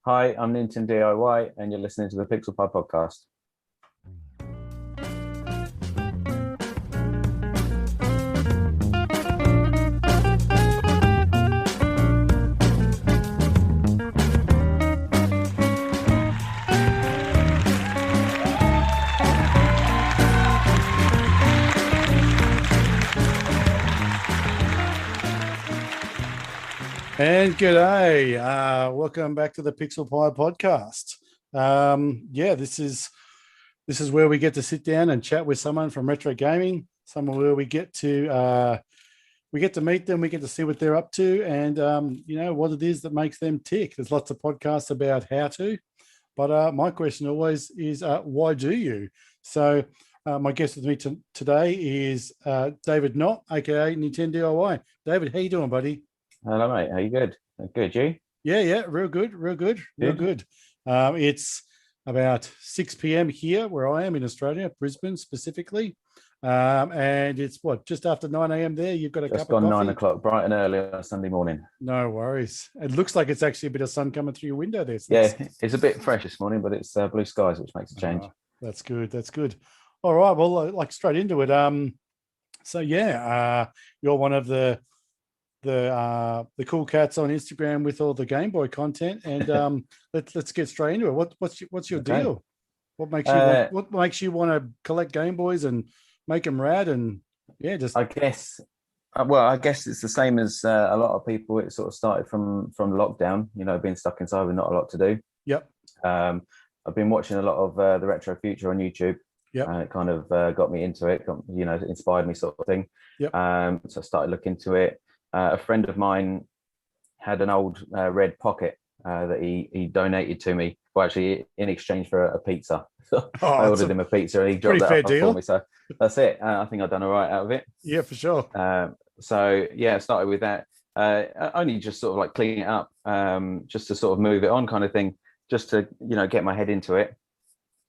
Hi, I'm NintenDIY, and you're listening to the Pixel Pie podcast. And g'day, welcome back to the Pixel Pie podcast. This is where we get to sit down and chat with someone from retro gaming. Somewhere where we get to meet them, we get to see what they're up to, and what it is that makes them tick. There's lots of podcasts about how to, but my question always is, why do you? So my guest with me today is David Knott, aka NintenDIY. David, how you doing, buddy? Hello, mate. How you good? Good, you? Yeah, real good. It's about 6 p.m. here where I am in Australia, Brisbane specifically. And it's just after 9 a.m. there. You've got a Just cup of gone coffee. 9 o'clock, bright and early on a Sunday morning. No worries. It looks like it's actually a bit of sun coming through your window there. So yeah, it's a bit fresh this morning, but it's blue skies, which makes a change. That's good. All right, well, like straight into it. You're one of the cool cats on Instagram with all the Game Boy content, and let's get straight into it. What's your deal? What makes you want to collect Game Boys and make them rad? And I guess it's the same as a lot of people. It sort of started from lockdown, being stuck inside with not a lot to do. Yep. I've been watching a lot of the Retro Future on YouTube. Yep. And it kind of got me into it, inspired me, sort of thing. Yep. So I started looking into it. A friend of mine had an old red pocket that he donated to me, well, actually in exchange for a pizza. So I ordered him a pizza and he dropped that off for me. So that's it. I think I've done all right out of it. Yeah, for sure. I started with that. Only just sort of like clean it up, just to sort of move it on, kind of thing, just to get my head into it,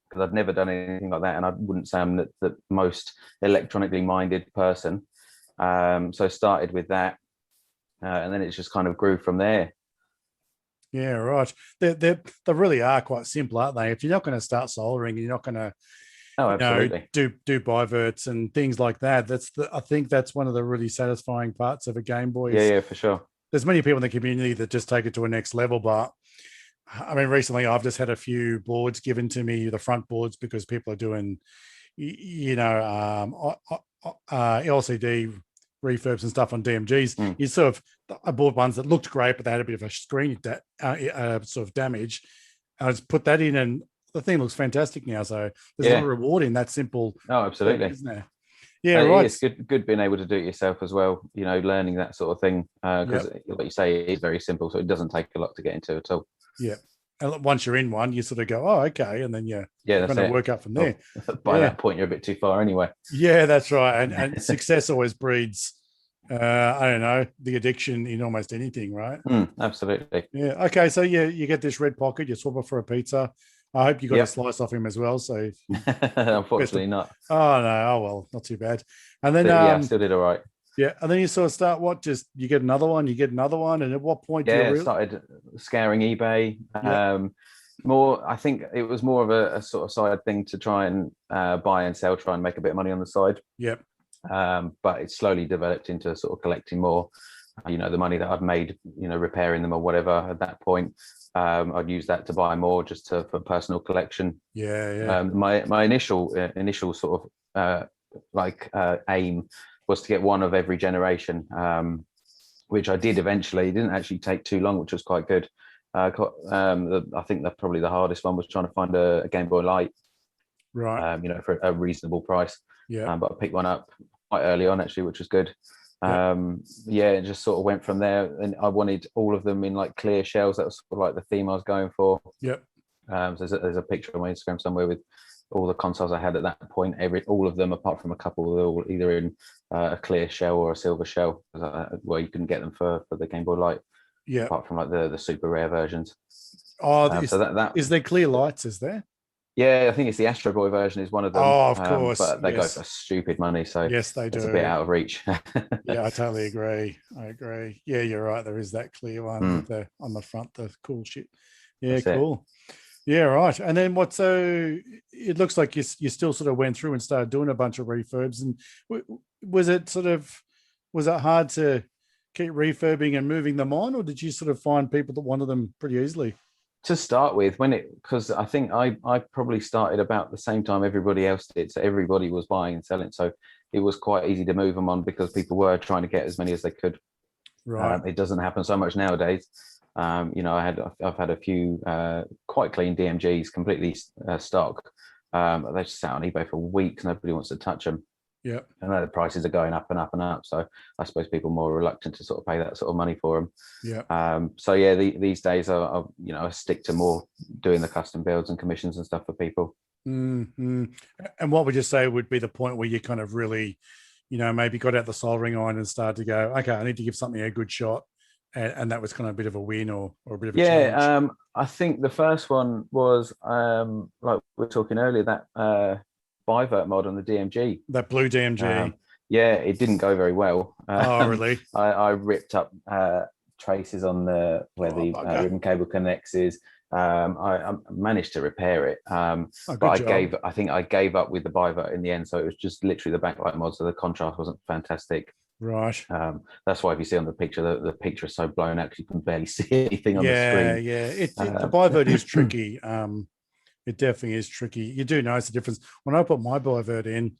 because I've never done anything like that, and I wouldn't say I'm the most electronically minded person. So I started with that. And then it just kind of grew from there. Yeah, right. They really are quite simple, aren't they? If you're not going to start soldering, you're not going to do biverts and things like that. I think that's one of the really satisfying parts of a Game Boy. Yeah, for sure. There's many people in the community that just take it to a next level, but I mean, recently I've just had a few boards given to me, the front boards, because people are doing, LCD refurbs and stuff on DMGs. I bought ones that looked great, but they had a bit of a screen sort of damage. I just put that in, and the thing looks fantastic now. So there's a lot of reward in that simple. Oh, absolutely, isn't there? Yeah, right. It's good being able to do it yourself as well. Learning that sort of thing, because like you say, it is very simple, so it doesn't take a lot to get into at all. Yeah. And once you're in one, you sort of go, oh, okay. And then you're going to work up from there. By that point, you're a bit too far anyway. Yeah, that's right. And success always breeds, the addiction in almost anything, right? Absolutely. Yeah. Okay. So, you get this red pocket, you swap it for a pizza. I hope you got a slice off him as well. So, unfortunately not. Oh, no. Oh, well, not too bad. And then, I still did all right. Yeah, and then you sort of start you get another one, and at what point do you started scouring eBay. I think it was more of a sort of side thing to try and buy and sell, try and make a bit of money on the side. Yep. But it slowly developed into sort of collecting more. The money that I'd made, repairing them or whatever at that point, I'd use that to buy more, just for personal collection. Yeah. My initial sort of aim was to get one of every generation, which I did eventually. It didn't actually take too long, which was quite good. I think that probably the hardest one was trying to find a Game Boy Light, right? For a reasonable price. Yeah. But I picked one up quite early on, actually, which was good. It just sort of went from there, and I wanted all of them in like clear shells. That was sort of like the theme I was going for. Yep. So there's a picture on my Instagram somewhere with all the consoles I had at that point. All of them, apart from a couple, they're all either in a clear shell or a silver shell. Well, you couldn't get them for the Game Boy Light. Yeah. Apart from like the super rare versions. Oh, is there clear lights? Is there? Yeah, I think it's the Astro Boy version is one of them, Oh, of course. but they go Yes. for stupid money, so Yes, they it's a bit do. out of reach. Yeah, I totally agree. I agree. Yeah, you're right. There is that clear one with the on the front, the cool shit. Yeah, That's it. cool. Yeah, right. And then what? So it looks like you still sort of went through and started doing a bunch of refurbs. And was it was it hard to keep refurbing and moving them on, or did you sort of find people that wanted them pretty easily? To start with, because I think I probably started about the same time everybody else did, so everybody was buying and selling, so it was quite easy to move them on because people were trying to get as many as they could. Right. It doesn't happen so much nowadays. I've had a few quite clean DMGs completely stock. They just sat on eBay for weeks. Nobody wants to touch them. Yeah. I know the prices are going up and up and up, so I suppose people are more reluctant to sort of pay that sort of money for them. Yeah. So yeah, these days I stick to more doing the custom builds and commissions and stuff for people. Mm-hmm. And what would you say would be the point where you kind of really, maybe got out the soldering iron and started to go, okay, I need to give something a good shot, and that was kind of a bit of a win or a bit of a challenge? Yeah, I think the first one was like we were talking earlier, that bivert mod on the DMG. That blue DMG. Yeah, it didn't go very well. Oh, really? I ripped up traces on where the ribbon cable connects is. I managed to repair it, but I think I gave up with the bivert in the end. So it was just literally the backlight mod, so the contrast wasn't fantastic. Right. That's why if you see on the picture, the picture is so blown out because you can barely see anything on the screen. Yeah. The bivert is tricky. It definitely is tricky. You do notice the difference. When I put my bivert in,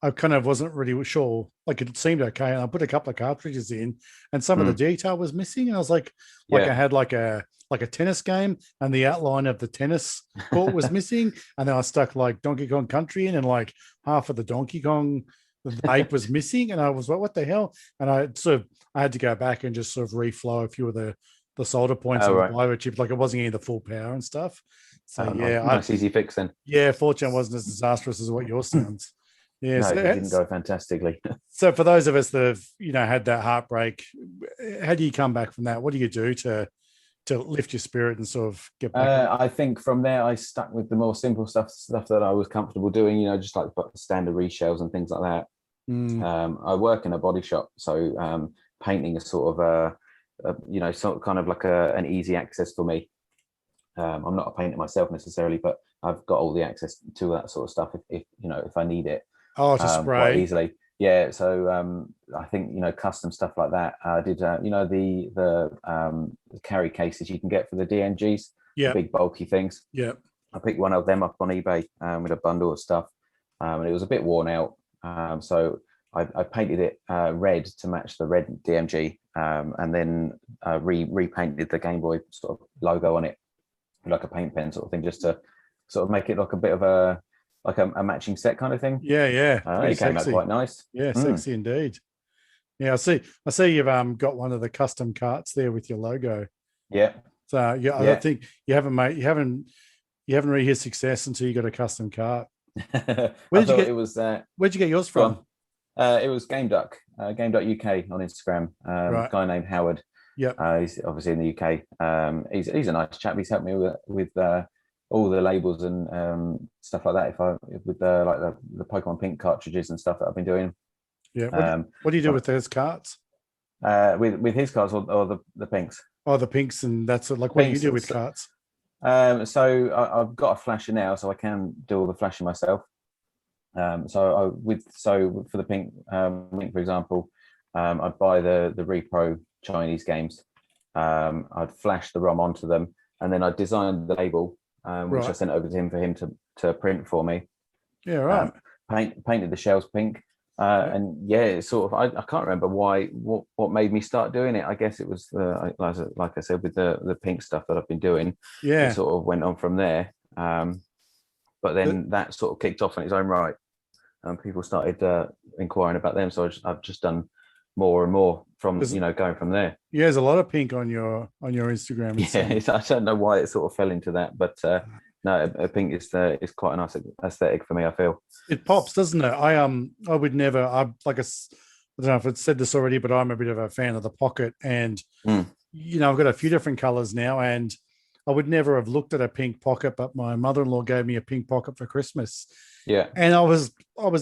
I kind of wasn't really sure. Like, it seemed okay, and I put a couple of cartridges in, and some of the detail was missing. And I was like I had like a tennis game, and the outline of the tennis court was missing. And then I stuck like Donkey Kong Country in, and like half of the Donkey Kong, the ape was missing. And I was like, what the hell? And I had to go back and just sort of reflow a few of the solder points on the bivert chip. Like, it wasn't getting the full power and stuff. So nice easy fix then. Yeah, fortunately, it wasn't as disastrous as what yours sounds. Yeah, no, it didn't go fantastically. So for those of us that have, had that heartbreak, how do you come back from that? What do you do to lift your spirit and sort of get back? I think from there, I stuck with the more simple stuff that I was comfortable doing. Just like standard reshells and things like that. I work in a body shop, so painting is sort of sort of kind of like an easy access for me. I'm not a painter myself necessarily, but I've got all the access to that sort of stuff if I need it. Oh, to spray quite easily. Yeah, so I think custom stuff like that. I did the carry cases you can get for the DMGs, the big bulky things. Yeah, I picked one of them up on eBay with a bundle of stuff, and it was a bit worn out. So I painted it red to match the red DMG, and then repainted the Gameboy sort of logo on it, like a paint pen sort of thing, just to sort of make it like a bit of a matching set kind of thing. Yeah. It came out quite nice. Yeah, sexy indeed. Yeah, I see you've got one of the custom carts there with your logo. Yeah. So I don't think you haven't really hit success until you got a custom cart. Where'd you get yours from? It was GameDuck, Game.uk on Instagram. A guy named Howard. Yeah. He's obviously in the UK. He's a nice chap. He's helped me with all the labels and stuff like that. With the Pokemon Pink cartridges and stuff that I've been doing. Yeah. What do you do with those carts? With his cards or the pinks? Oh, the pinks, and that's like what do you do with carts? So I've got a flasher now, so I can do all the flashing myself. So for the pink link, for example, I'd buy the repro Chinese games. I'd flash the ROM onto them, and then I'd design the label, which I sent over to him for him to print for me. Yeah, right. Painted the shells pink, and it's sort of I can't remember what made me start doing it. I guess it was like I said, with the pink stuff that I've been doing. Yeah, it sort of went on from there. But then that sort of kicked off in its own right, and people started inquiring about them. So I've just done more and more from going from there. Yeah, there's a lot of pink on your Instagram. I don't know why it sort of fell into that, but no, pink is quite a nice aesthetic for me, I feel. It pops, doesn't it? I would never. I don't know if I've said this already, but I'm a bit of a fan of the pocket, and I've got a few different colors now, and I would never have looked at a pink pocket, but my mother-in-law gave me a pink pocket for Christmas. Yeah. And I was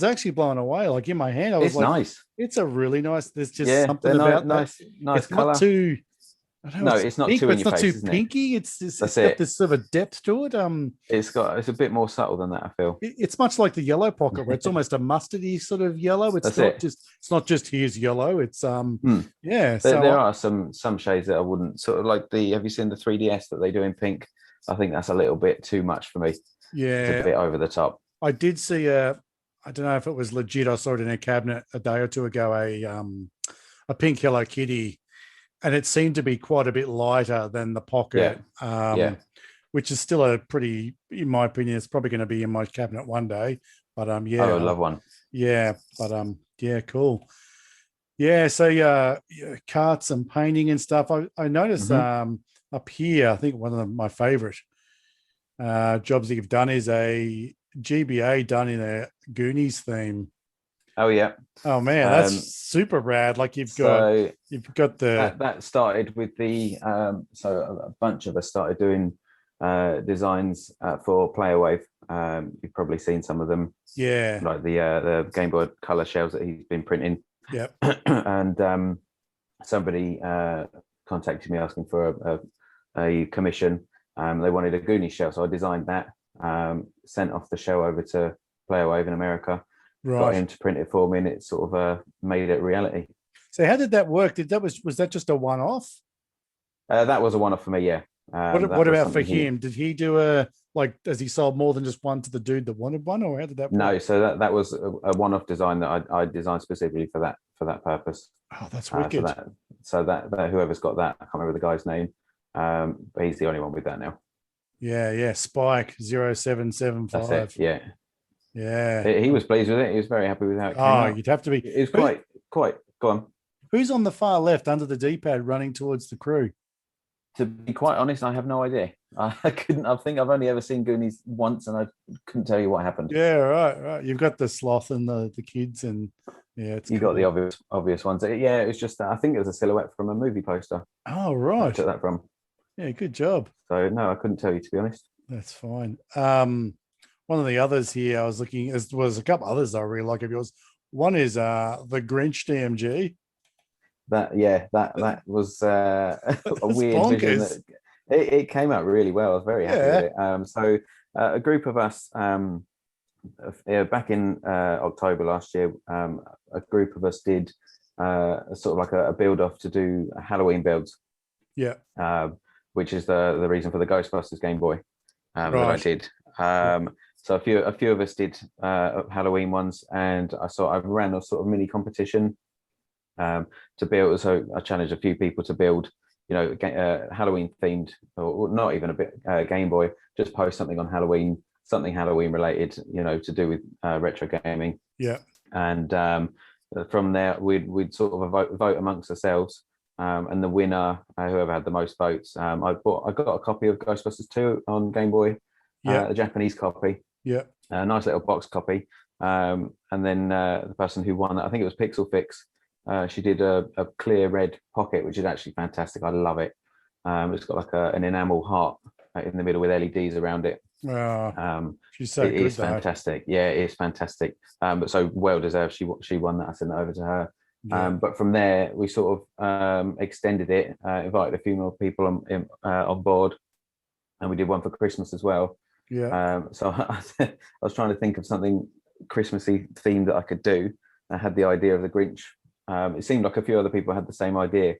actually blown away. Like in my hand, I was It's like, nice. it's a really nice. There's just Yeah, something they're about that. nice It's not color. too. I don't know. No, It's it's not pink, too but in it's your not face, too isn't it? pinky. It's That's got it. this sort of depth to it. It's a bit more subtle than that, I feel. It's much like the yellow pocket, where it's almost a mustardy sort of yellow. It's That's not it. just here's yellow. It's yeah. There are some shades that I wouldn't sort of like have you seen the 3DS that they do in pink? I think that's a little bit too much for me. It's a bit over the top. I did see I don't know if it was legit. I saw it in a cabinet a day or two ago, a pink Hello Kitty, and it seemed to be quite a bit lighter than the pocket. Yeah. Which is still a pretty, in my opinion, it's probably going to be in my cabinet one day. But yeah, I would love one. Yeah, but yeah, cool. Yeah, so yeah, carts and painting and stuff. I noticed up here, I think one of my favorite jobs that you've done is a GBA done in a Goonies theme. Oh yeah. Oh man, that's super rad. Like you've got the that started with the so a bunch of us started doing designs for Playawave. You've probably seen some of them. Yeah. Like the Game Boy Color shells that he's been printing. Yeah. And somebody contacted me asking for a commission. They wanted a Goonies shell, so I designed that. Sent off the shell over to Playawave in America. Right. Got him to print it for me, and it sort of made it reality. So how did that work? Was that just a one-off? That was a one-off for me, yeah. What about for him? Did he do has he sold more than just one to the dude that wanted one, or how did that work? No, so that was a one-off design that I designed specifically for that purpose. Oh, that's wicked. So that whoever's got that, I can't remember the guy's name, but he's the only one with that now. Yeah, Spike 0775. That's it, yeah. Yeah. He was pleased with it. He was very happy with how it came out. You'd have to be. It was quite. Go on. Who's on the far left under the D-pad running towards the crew? To be quite honest, I have no idea. I think I've only ever seen Goonies once, and I couldn't tell you what happened. Yeah, right. You've got the sloth and the kids, and yeah, you got the obvious ones. Yeah, it was just I think it was a silhouette from a movie poster. Oh, right. I took that from. Yeah, good job. So no, I couldn't tell you, to be honest. That's fine. One of the others here I was looking was a couple others I really like of yours. One is the Grinch Dmg. That was a weird bonkers vision. It came out really well. I was very happy with it. So a group of us back in October last year, a group of us did sort of like a build off to do Halloween builds. Yeah. Which is the reason for the Ghostbusters Game Boy that I did. So a few of us did Halloween ones, and I ran a sort of mini competition to build. So I challenged a few people to build, Halloween themed, or not even a bit Game Boy. Just post something on Halloween, something Halloween related, to do with retro gaming. Yeah. And from there, we'd sort of vote amongst ourselves. And the winner, whoever had the most votes, I got a copy of Ghostbusters 2 on Game Boy, a Japanese copy, a nice little box copy, and then the person who won, I think it was Pixel Fix, she did a clear red pocket, which is actually fantastic. I love it. It's got like an enamel heart in the middle with LEDs around it. She's so good. It's fantastic. Yeah, it is fantastic. But so well deserved. She won that. I sent it over to her. Yeah. But from there, we sort of extended it, invited a few more people on board, and we did one for Christmas as well. Yeah. So I was trying to think of something Christmassy themed that I could do. I had the idea of the Grinch. It seemed like a few other people had the same idea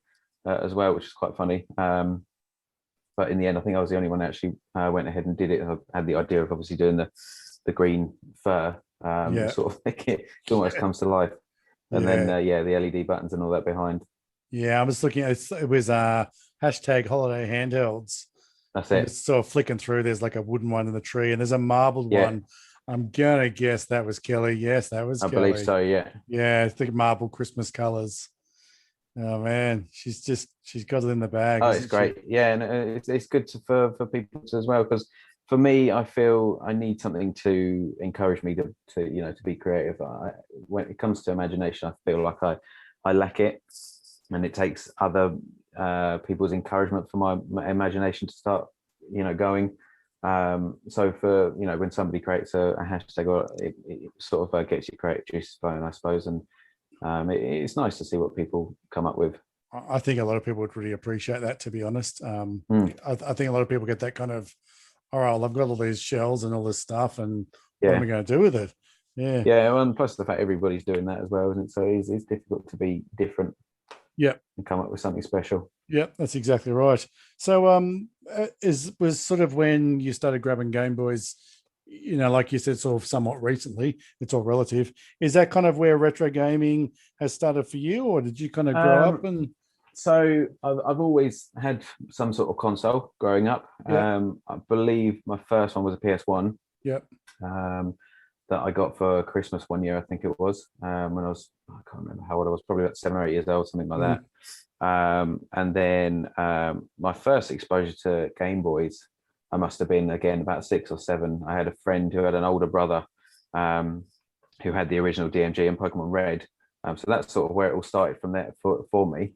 as well, which is quite funny. But in the end, I think I was the only one that actually went ahead and did it. I had the idea of obviously doing the green fur, sort of make it almost comes to life. And then, the LED buttons and all that behind. Yeah, I was looking at it was hashtag holiday handhelds. That's it. It's sort of flicking through. There's like a wooden one in the tree, and there's a marbled one. I'm gonna guess that was Kelly. Yes, that was Kelly. I believe so, yeah. Yeah, I think marble Christmas colors. Oh man, she's got it in the bag. Oh, it's great. Yeah, and it's good for people as well, because for me, I feel I need something to encourage me to be creative. When it comes to imagination, I feel like I lack it, and it takes other people's encouragement for my imagination to start going. So for when somebody creates a hashtag, or it sort of gets your creative juices flowing, I suppose, and it's nice to see what people come up with. I think a lot of people would really appreciate that, to be honest. Mm. I think a lot of people get that kind of, all right, well, I've got all these shells and all this stuff, and what Yeah. am I going to do with it? Yeah. Yeah, well, and plus the fact everybody's doing that as well, isn't it? So it's difficult to be different. Yep. And come up with something special. Yep, that's exactly right. So was sort of when you started grabbing Game Boys, like you said, sort of somewhat recently, it's all relative. Is that kind of where retro gaming has started for you, or did you kind of grow up and? So I've always had some sort of console growing up. Yep. I believe my first one was a PS1. Yep. That I got for Christmas one year, I think it was, when I can't remember how old I was, probably about 7 or 8 years old, something like that. And then my first exposure to Game Boys, I must have been, again, about 6 or 7. I had a friend who had an older brother who had the original DMG and Pokemon Red. So that's sort of where it all started from there for me.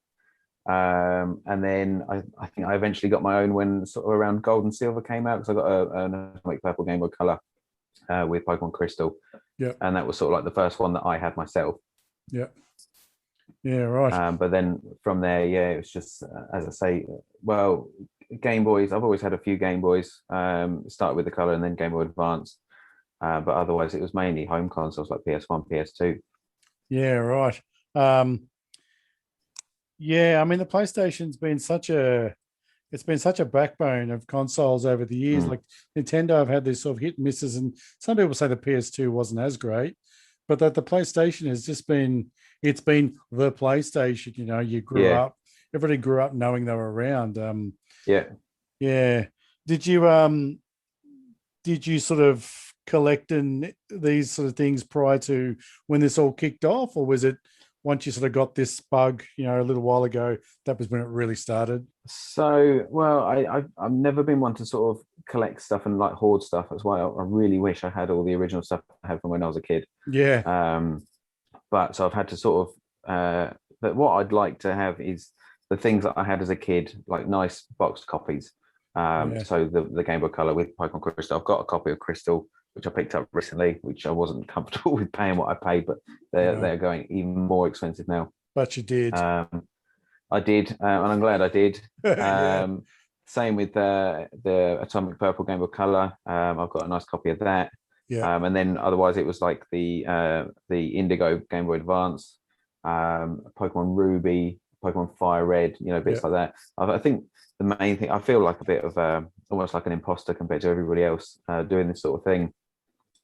And then I think I eventually got my own when sort of around Gold and Silver came out, because I got an Atomic Purple Game Boy Color with Pokemon Crystal. Yeah. And that was sort of like the first one that I had myself. Yeah. Yeah, right. But then from there, yeah, it was just, as I say, well, Game Boys, I've always had a few Game Boys, started with the Color and then Game Boy Advance. But otherwise it was mainly home consoles like PS1, PS2. Yeah, right. Yeah, I mean, the PlayStation's been such a backbone of consoles over the years. Like Nintendo have had these sort of hit and misses, and some people say the PS2 wasn't as great, but that the PlayStation has just been, it's been the PlayStation. You grew up, everybody grew up knowing they were around. Yeah. Did you sort of collect in these sort of things prior to when this all kicked off, or was it once you sort of got this bug, a little while ago, that was when it really started? So, well, I've never been one to sort of collect stuff and like hoard stuff. That's why I really wish I had all the original stuff I had from when I was a kid. Yeah. But so I've had to sort of, but what I'd like to have is the things that I had as a kid, like nice boxed copies. So the Game Boy Color with Pokemon Crystal. I've got a copy of Crystal, which I picked up recently, which I wasn't comfortable with paying what I paid, but they're going even more expensive now. But you did. I did, and I'm glad I did. Same with the Atomic Purple Game Boy Color. I've got a nice copy of that. And then otherwise it was like the Indigo Game Boy Advance, Pokemon Ruby, Pokemon Fire Red, bits like that. I think the main thing, I feel like a bit of almost like an imposter compared to everybody else doing this sort of thing.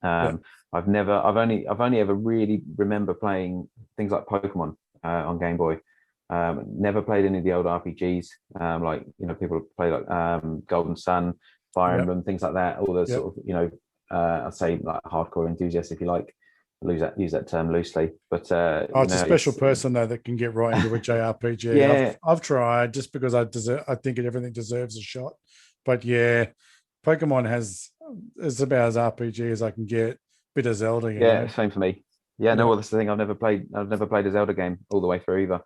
I've only ever really remember playing things like Pokemon on Game Boy. Never played any of the old RPGs, like people play like Golden Sun, Fire Emblem, things like that. All the sort of I'd say like hardcore enthusiasts, if you like, use that term loosely. But it's a special person though that can get right into a JRPG. Yeah, I've tried just because I think everything deserves a shot. But yeah, Pokemon is about as RPG as I can get. Bit of Zelda, you know? Same for me. No, well, that's the thing. I've never played a Zelda game all the way through either.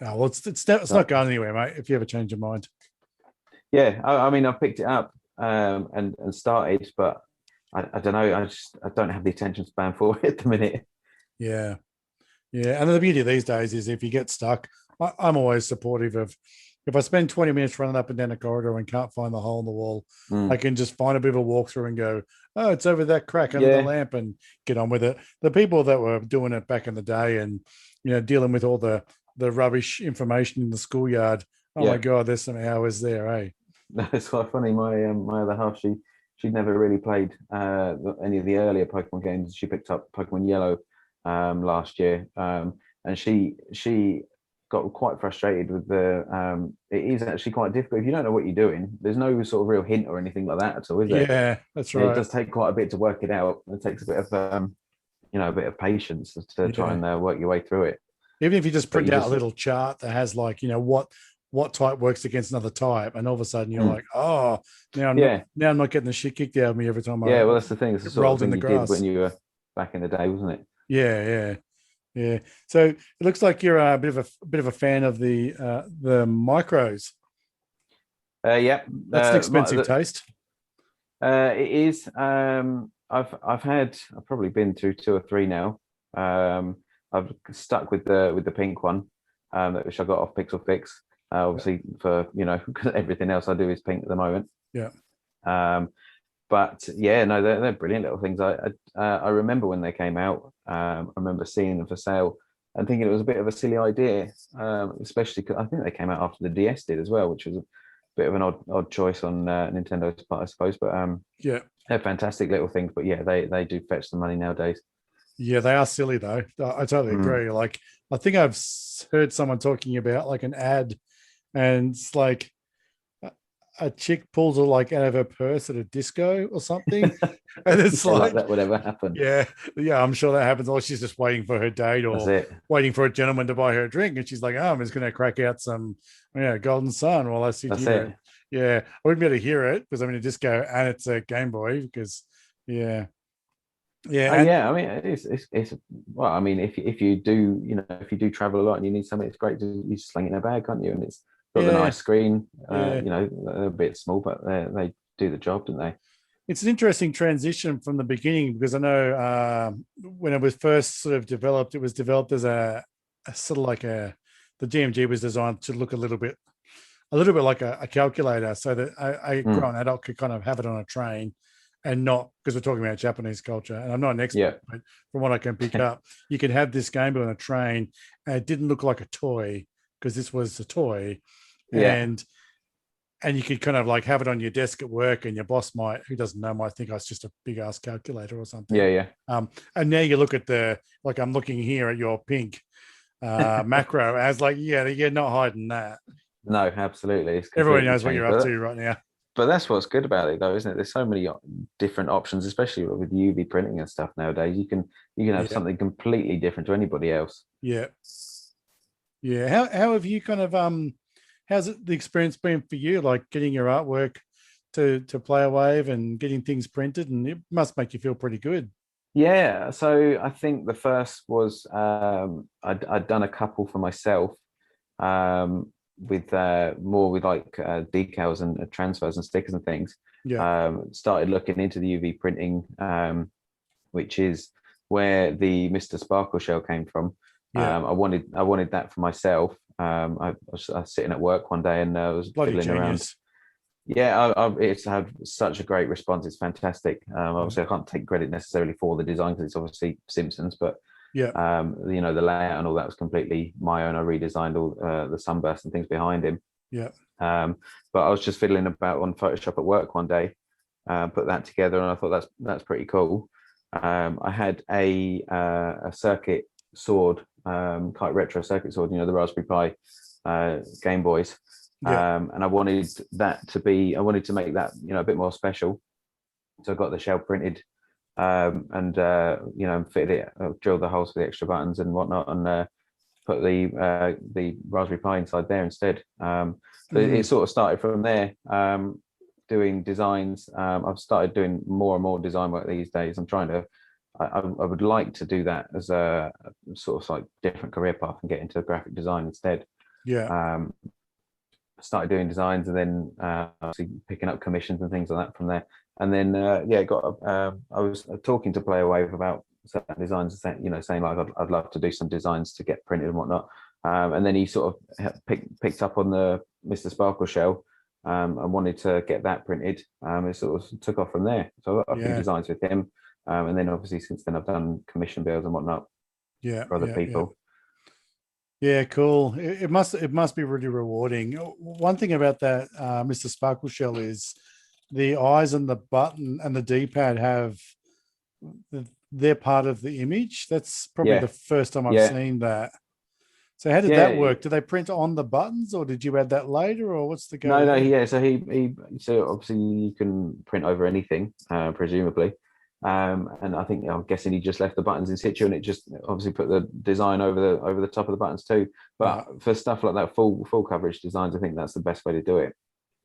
Oh, well, it's not going anywhere, mate. If you ever change your mind. Yeah, I mean, I've picked it up and started, but I don't know. I don't have the attention span for it at the minute. Yeah. And the beauty of these days is if you get stuck, I'm always supportive of. If I spend 20 minutes running up and down a corridor and can't find the hole in the wall, I can just find a bit of a walkthrough and go, oh, it's over that crack under the lamp, and get on with it. The people that were doing it back in the day and, dealing with all the rubbish information in the schoolyard, my God, there's some hours there, eh? No, it's quite funny. My other half, she'd never really played any of the earlier Pokemon games. She picked up Pokemon Yellow last year, and she got quite frustrated with the it is actually quite difficult if you don't know what you're doing. There's no sort of real hint or anything like that at all, is there? Yeah, that's right. It does take quite a bit to work it out. It takes a bit of a bit of patience to try and work your way through it. Even if you just print out a little chart that has like what type works against another type, and all of a sudden you're like, oh, now I'm not getting the shit kicked out of me every time I well, that's the thing. It's the sort rolled of thing in the you grass did when you were back in the day, wasn't it? Yeah. So it looks like you're a bit of a fan of the micros. Yeah, That's an expensive taste. it is. I've probably been through 2 or 3 now. I've stuck with the pink one, which I got off Pixel Fix. Obviously, for everything else I do is pink at the moment. Yeah. But yeah, no, they're brilliant little things. I remember when they came out. I remember seeing them for sale and thinking it was a bit of a silly idea, especially because I think they came out after the DS did as well, which was a bit of an odd choice on Nintendo's part, I suppose. But yeah, they're fantastic little things. But yeah, they do fetch some money nowadays. Yeah, they are silly though. I totally agree. Like, I think I've heard someone talking about like an ad, and it's like a chick pulls it like out of her purse at a disco or something, and it's like that would ever happen. Yeah, I'm sure that happens. Or she's just waiting for her date, or waiting for a gentleman to buy her a drink, and she's like, "Oh, I'm just going to crack out some, Golden Sun while I sit here." Yeah, I wouldn't be able to hear it because I'm in a disco and it's a Game Boy because, yeah. Yeah. I mean, it's well. I mean, if you do, if you do travel a lot and you need something, it's great to you sling it in a bag, can't you? And it's got the nice screen. They're a bit small, but they do the job, don't they? It's an interesting transition from the beginning because I know when it was first sort of developed, it was developed as a sort of like the DMG was designed to look a little bit like a calculator, so that a grown adult could kind of have it on a train. And not because we're talking about Japanese culture, and I'm not an expert, but from what I can pick up, you could have this Game Boy on a train, and it didn't look like a toy because this was a toy, and you could kind of like have it on your desk at work, and your boss who doesn't know, might think it's just a big ass calculator or something. And now you look at I'm looking here at your pink macro as like, you're not hiding that. No, absolutely. Everyone knows what you're up to right now. But that's what's good about it, though, isn't it? There's so many different options, especially with UV printing and stuff nowadays. You can have something completely different to anybody else. Yeah. How have you kind of how's the experience been for you? Like getting your artwork to PlayAwave and getting things printed, and it must make you feel pretty good. Yeah. So I think the first was I'd done a couple for myself. With more with like decals and transfers and stickers and things. Started looking into the UV printing, which is where the Mr. Sparkle shell came from. I wanted that for myself. I was sitting at work one day and I was fiddling around. It's had such a great response. It's fantastic. Obviously I can't take credit necessarily for the design because it's obviously Simpsons, but the layout and all that was completely my own. I redesigned all the sunburst and things behind him. But I was just fiddling about on Photoshop at work one day, put that together, and I thought that's pretty cool. I had a circuit sword, quite retro circuit sword, the Raspberry Pi Game Boys, and I wanted to make that a bit more special. So I got the shell printed. And fitted it, drilled the holes for the extra buttons and whatnot, and put the Raspberry Pi inside there instead. So it sort of started from there, doing designs. I've started doing more and more design work these days. I would like to do that as a sort of like different career path and get into graphic design instead. Started doing designs and then obviously picking up commissions and things like that from there. And then I was talking to PlayAwave about certain designs, saying like I'd love to do some designs to get printed and whatnot. And then he sort of picked up on the Mr. Sparkle shell and wanted to get that printed. It sort of took off from there. So I got a few designs with him, and then obviously since then I've done commission bills and whatnot for other people. Yeah, cool. It must be really rewarding. One thing about that Mr. Sparkle shell is the eyes and the button and the D-pad they're part of the image. That's probably the first time I've seen that. So how did that work? Did they print on the buttons, or did you add that later, or what's the go? No. So obviously you can print over anything, presumably. And I'm guessing he just left the buttons in situ, and it just obviously put the design over the top of the buttons too. But for stuff like that, full coverage designs, I think that's the best way to do it.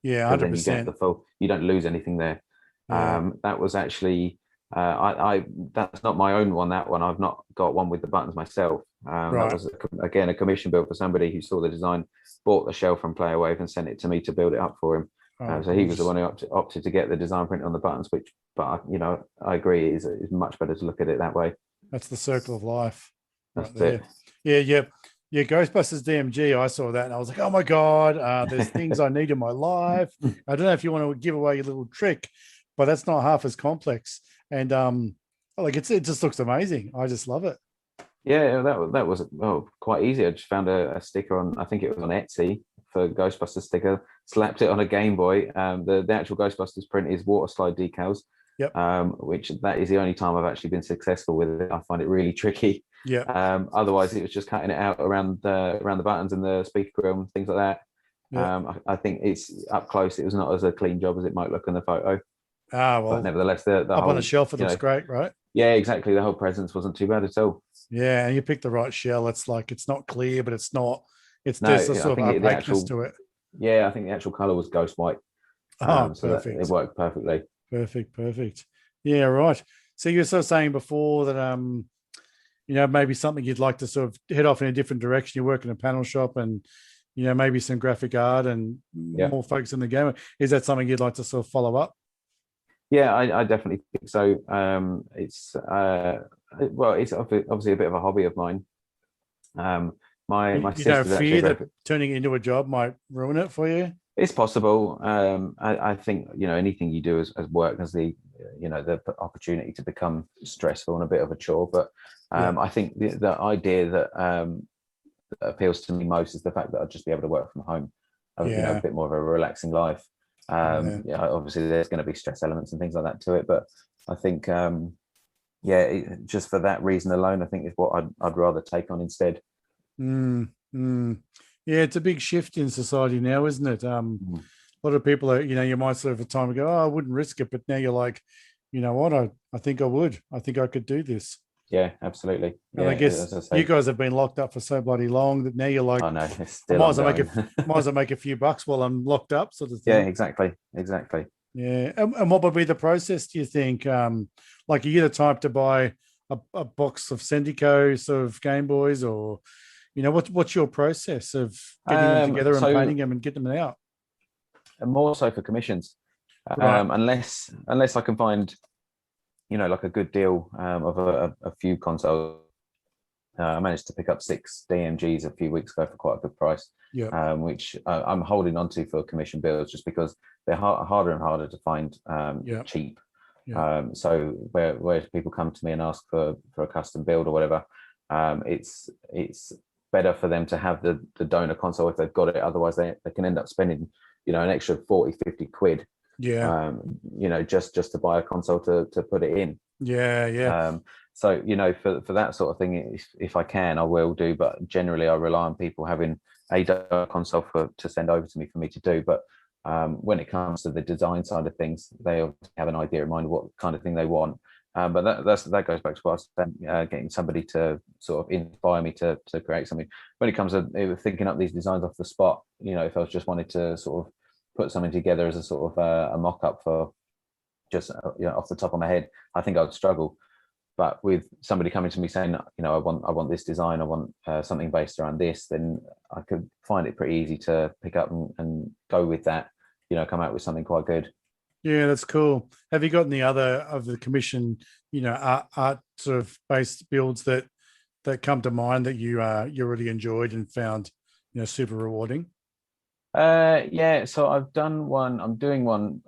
Yeah, 100%. You get the full. You don't lose anything there. That was actually that's not my own one. That one I've not got one with the buttons myself. That was again a commission build for somebody who saw the design, bought the shell from PlayAwave, and sent it to me to build it up for him. Oh, So he was the gorgeous. one who opted to get the design print on the buttons, which, but you know, I agree, is much better to look at it that way. That's the circle of life right That's it. there. Yeah, yeah. Yeah, Ghostbusters DMG, I saw that and I was like, oh my God, there's things I need in my life. I don't know if you want to give away your little trick, but that's not half as complex. And like it just looks amazing. I just love it. Yeah, that was quite easy. I just found a sticker on, I think it was on Etsy for Ghostbusters sticker, slapped it on a Game Boy. The actual Ghostbusters print is water slide decals, Yep. Which that is the only time I've actually been successful with it. I find it really tricky. Yeah. Otherwise, it was just cutting it out around the buttons and the speaker grill and things like that. Yeah. I think it's up close. It was not as a clean job as it might look in the photo, Ah, well, but nevertheless, the up whole, on a shelf, it looks know, great, right? yeah, exactly. The whole presence wasn't too bad at all. Yeah, and you pick the right shell. It's like it's not clear, but it's not. It's No, there's a I sort of think the opaqueness actual, to it. yeah, I think the actual color was ghost white. Oh, So that it perfect, worked perfectly. perfect. Yeah, right. So you were sort of saying before that maybe something you'd like to sort of head off in a different direction. You work in a panel shop, and maybe some graphic art and Yeah, more focus in the game. Is that something you'd like to sort of follow up? yeah, I definitely think so. It's well, it's obviously a bit of a hobby of mine. My You don't sister's actually fear a that graphic. turning it into a job might ruin it for you? It's possible. I think anything you do as work has the the opportunity to become stressful and a bit of a chore. But Yeah. I think the idea that appeals to me most is the fact that I'd just be able to work from home, a Yeah. bit more of a relaxing life. Yeah. Yeah, obviously there's going to be stress elements and things like that to it, but I think just for that reason alone, I think is what I'd rather take on instead. Mm, mm. Yeah, it's a big shift in society now, isn't it? A lot of people are, you might sort of a time ago, oh, I wouldn't risk it, but now you're like, you know what, I think I would. I think I could do this. Yeah, absolutely. And Yeah, I guess as I you say, guys have been locked up for so bloody long that now you're like, oh no, it's I still might as well ongoing. make a few bucks while I'm locked up, sort of Yeah, thing. exactly. Yeah. And what would be the process, do you think? Like are you the type to buy a box of Sendico sort of Game Boys, or what's your process of getting them together and So painting them and getting them out? more so for commissions, Right. unless I can find like a good deal of a few consoles. I managed to pick up 6 DMGs a few weeks ago for quite a good price, Yeah. which I'm holding on to for commission builds just because they're harder and harder to find Yeah. cheap. Yeah. So where people come to me and ask for a custom build or whatever, it's better for them to have the donor console if they've got it. Otherwise, they can end up spending an extra 40-50 quid, Yeah. just to buy a console to put it in. Yeah. Yeah. So for that sort of thing, if I can, I will do. But generally, I rely on people having a console to send over to me for me to do. But when it comes to the design side of things, they have an idea in mind of what kind of thing they want. But that goes back to what I was saying, getting somebody to sort of inspire me to create something. When it comes to thinking up these designs off the spot, if I was just wanted to sort of put something together as a sort of a mock-up for just off the top of my head, I think I would struggle. But with somebody coming to me saying, I want this design, I want something based around this, then I could find it pretty easy to pick up and go with that. Come out with something quite good. Yeah, that's cool. Have you got any other of the commission, art sort of based builds that come to mind that you really enjoyed and found, super rewarding? Yeah, so I've done one. I'm doing one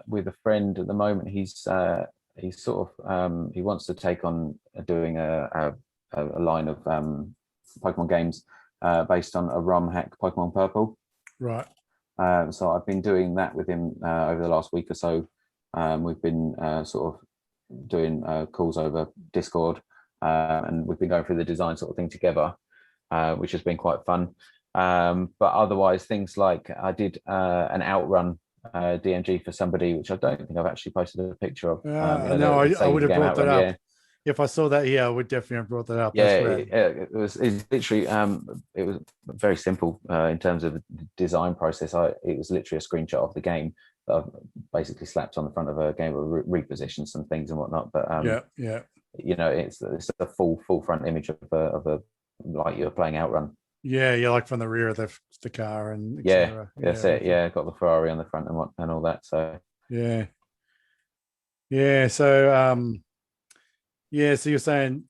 with a friend at the moment. He's sort of he wants to take on doing a line of Pokemon games based on a ROM hack, Pokemon Purple. Right. So I've been doing that with him over the last week or so. We've been sort of doing calls over Discord, and we've been going through the design sort of thing together, which has been quite fun. But otherwise, things like I did an outrun DMG for somebody, which I don't think I've actually posted a picture of. No, The I would Sega have game brought that outrun, up. yeah. If I saw that here, I would definitely have brought that up. Yeah, That's rad. it's literally it was very simple in terms of the design process. It was literally a screenshot of the game that I've basically slapped on the front of a game, or repositioned some things and whatnot. But Yeah. it's a full front image of a like you're playing Outrun. Yeah, yeah, like from the rear of the car and Yeah, etc. that's Yeah, it. Yeah, got the Ferrari on the front and all that. So yeah, yeah. So yeah. So you're saying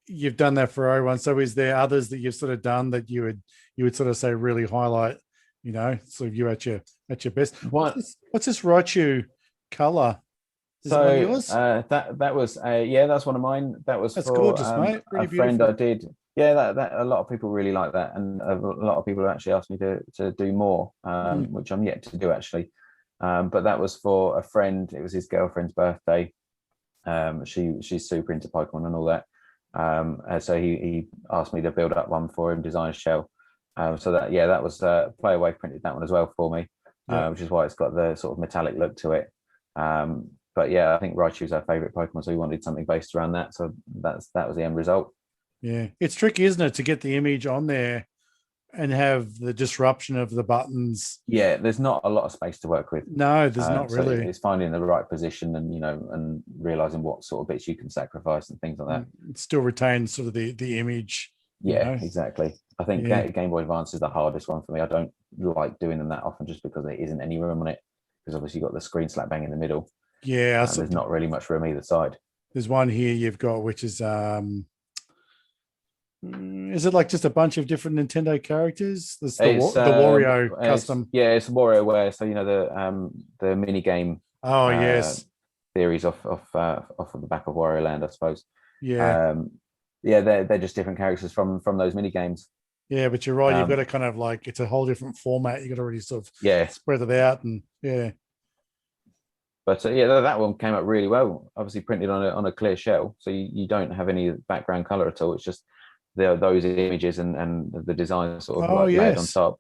you've done that for everyone. So is there others that you've sort of done that you would sort of say really highlight? Sort of you at your best. what? What's this Raichu color? Is it one of So yours? that was yeah, that's one of mine. That was That's for gorgeous, mate. a Really friend I beautiful. did. Yeah, that a lot of people really like that, and a lot of people have actually asked me to do more, Mm, which I'm yet to do actually. But that was for a friend. It was his girlfriend's birthday. She's super into Pokemon and all that. And so he asked me to build up one for him, design a shell. So that was Playaway printed that one as well for me, yeah, which is why it's got the sort of metallic look to it. But yeah, I think Raichu's our favorite Pokemon, so we wanted something based around that. So that was the end result. yeah. It's tricky, isn't it, to get the image on there and have the disruption of the buttons. Yeah, there's not a lot of space to work with. No, there's not So really. it's finding the right position and and realizing what sort of bits you can sacrifice and things like that. It still retains sort of the image. Yeah, exactly. I think Yeah. Game Boy Advance is the hardest one for me. I don't like doing them that often just because there isn't any room on it. Because obviously you've got the screen slap bang in the middle. Yeah, And there's not really much room either side. there's one here you've got, which is it like just a bunch of different Nintendo characters? There's the Wario custom. It's WarioWare. So the mini game Oh yes, theories off of the back of Wario Land, I suppose. yeah, Yeah, they're just different characters from those mini games. yeah. But you're right. You've got to kind of like it's a whole different format. You got to really sort of spread it out and yeah. But yeah, that one came out really well. Obviously printed on a clear shell, so you don't have any background color at all. It's just those images and the design sort of Oh like layered on yes, top,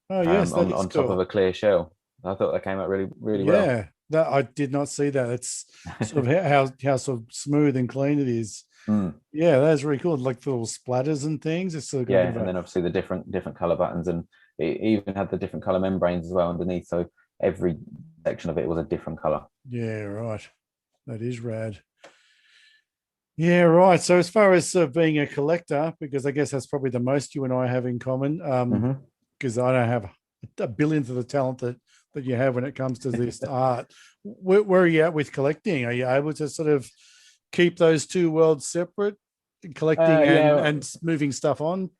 oh yes. That is on top cool. of a clear shell. I thought that came out really well. Yeah, that I did not see that. It's sort of how sort of smooth and clean it is. Mm. Yeah, that's really cool. Like the little splatters and things. It's sort of got a Yeah, bit of and then obviously the different color buttons, and it even had the different color membranes as well underneath. So every section of it was a different color. yeah, right. That is rad. Yeah, right. So as far as being a collector, because I guess that's probably the most you and I have in common, because I don't have a billion of the talent that you have when it comes to this art. Where are you at with collecting? Are you able to sort of keep those two worlds separate, collecting and moving stuff on?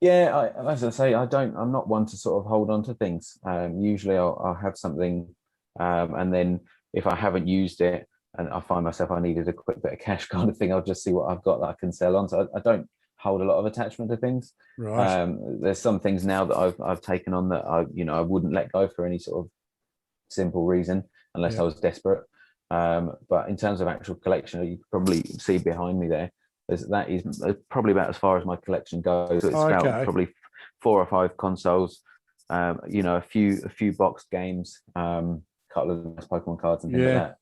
Yeah, as I say, I'm not one to sort of hold on to things. Usually I'll have something, and then if I haven't used it and I find myself I needed a quick bit of cash kind of thing, I'll just see what I've got that I can sell on. So I don't hold a lot of attachment to things. Right. There's some things now that I've taken on that I wouldn't let go for any sort of simple reason unless I was desperate. But in terms of actual collection, you can probably see behind me there. That is probably about as far as my collection goes. It's about probably 4 or 5 consoles, a few boxed games, couple of nice Pokemon cards and things like that.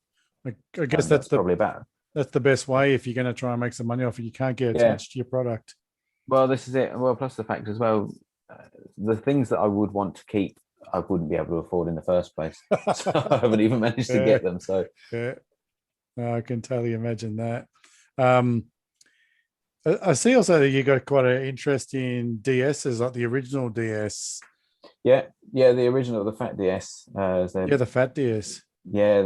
I guess that's probably about. That's the best way if you're going to try and make some money off it. You can't get attached to your product. Well, this is it. Well, plus the fact as well, the things that I would want to keep, I wouldn't be able to afford in the first place. So I haven't even managed to get them. So yeah, no, I can totally imagine that. I see also that you got quite an interest in DSs, like the original DS. Yeah, the original, the Fat DS. The Fat DS. Yeah,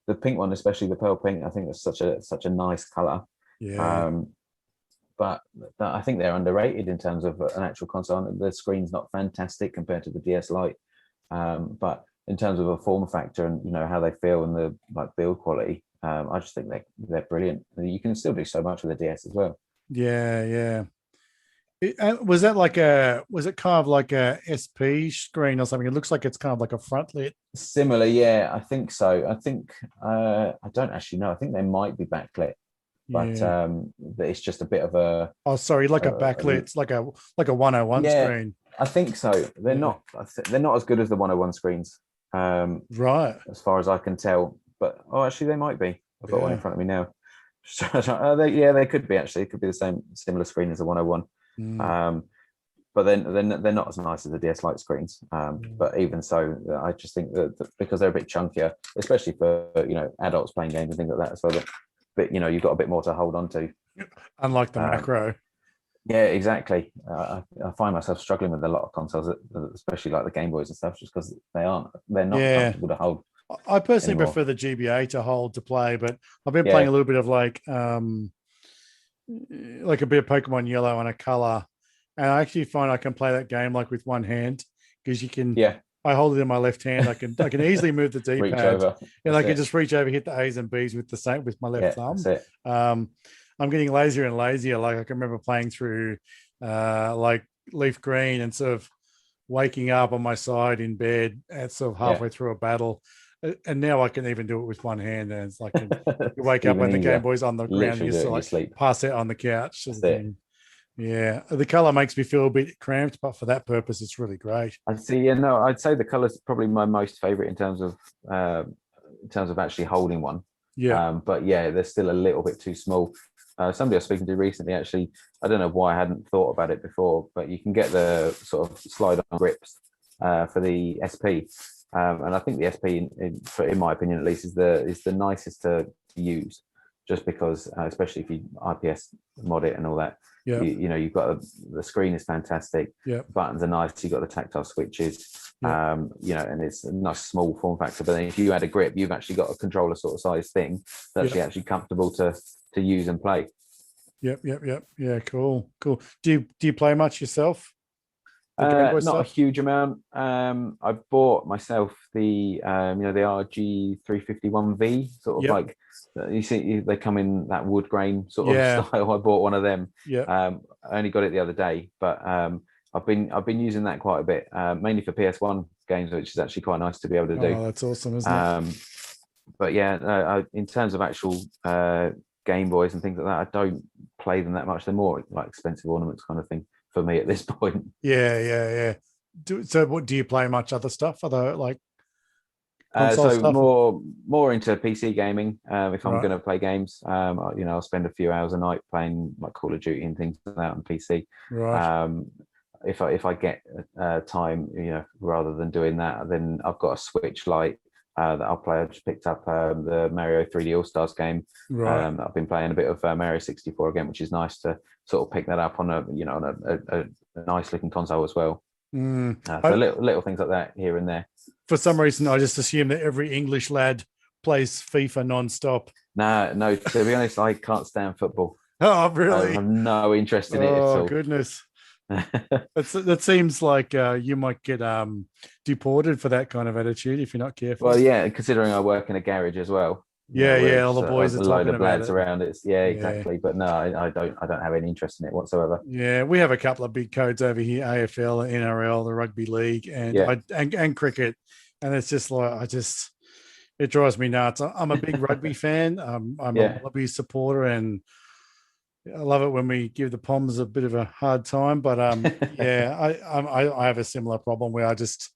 the pink one, especially the pearl pink. I think that's such a nice color. Yeah. But I think they're underrated in terms of an actual console. The screen's not fantastic compared to the DS Lite, but in terms of a form factor and how they feel and the build quality, I just think they're brilliant. You can still do so much with the DS as well. Yeah. Was it kind of like a SP screen or something? It looks like it's kind of like a front lit. Similar, yeah, I think so. I think I don't actually know. I think they might be backlit, but it's just a bit of a. Oh, sorry, like a backlit. It's like a 101 screen. I think so. They're not as good as the 101 screens. Right. As far as I can tell, but actually they might be. I've got one in front of me now. They could be actually. It could be the similar screen as the 101. But then they're not as nice as the DS Lite screens. But even so, I just think that because they're a bit chunkier, especially for adults playing games and things like that as well. But you've got a bit more to hold on to. Unlike the macro. Yeah, exactly. I find myself struggling with a lot of consoles, especially like the Game Boys and stuff, just because they're not Yeah. comfortable to hold I personally anymore. prefer the GBA to hold to play, but I've been playing a Yeah, little bit of like a bit of Pokemon Yellow and a color. And I actually find I can play that game like with one hand because you can. yeah. I hold it in my left hand. I can easily move the Reach D-pad, over. and I That's can it. just reach over, hit the A's and B's with the same with my left Yeah, that's thumb. it. Um, I'm getting lazier and lazier. Like I can remember playing through like Leaf Green and sort of waking up on my side in bed at sort of Yeah. halfway through a battle. And now I can even do it with one hand. And it's like you wake up Even when the Game easier. Boy's on the ground, and Literally you do just it in your like sleep. pass out on the couch sort That's of it. thing. Yeah. The color makes me feel a bit cramped, but for that purpose, it's really great. I see. Yeah, no, I'd say the color's probably my most favorite in terms of actually holding one. Yeah. But yeah, they're still a little bit too small. Somebody I was speaking to recently, actually, I don't know why I hadn't thought about it before, but you can get the sort of slide-on grips for the SP, and I think the SP, in my opinion at least, is the nicest to use, just because, especially if you IPS mod it and all that. Yeah. You know, you've got the screen is fantastic. Yeah. Buttons are nice. You've got the tactile switches. Yeah. You know, and it's a nice small form factor. But then if you add a grip, you've actually got a controller sort of size thing that's Yeah. actually comfortable to use and play. Yep. Yeah. Cool. Do you play much yourself? The Game Boy Not a stuff? huge amount. I bought myself the the RG351V, sort of Yep. like you see they come in that wood grain sort of Yeah. style. I bought one of them. Yeah. I only got it the other day, but I've been using that quite a bit, mainly for PS1 games, which is actually quite nice to be able to do. Oh, that's awesome, isn't it? But yeah, in terms of actual Game Boys and things like that, I don't play them that much. They're more like expensive ornaments kind of thing for me at this point. Yeah. So what do you play much other stuff? Other like console So stuff? more into PC gaming. If I'm Right. going to play games, I'll spend a few hours a night playing like Call of Duty and things like that on PC. Right. Um, if I get time, rather than doing that, then I've got a Switch Lite that I'll play. I just picked up the Mario 3D All Stars game. Right. I've been playing a bit of Mario 64 again, which is nice to sort of pick that up on a nice looking console as well. Mm. So little things like that here and there. For some reason, I just assume that every English lad plays FIFA non-stop. No. To be honest, I can't stand football. Oh, I really? have no interest in it at Oh, all. goodness. That seems like you might get deported for that kind of attitude if you're not careful. Well, yeah, considering I work in a garage as well, where Yeah. All it's the boys a are load talking of about lads it. around. It's yeah, Yeah. exactly. But no, I don't have any interest in it whatsoever. Yeah, we have a couple of big codes over here: AFL, NRL, the rugby league, and Yeah, and cricket. And it's just like it drives me nuts. I'm a big rugby fan. I'm a yeah. Wallaby supporter, and I love it when we give the Poms a bit of a hard time. But yeah, I have a similar problem where I just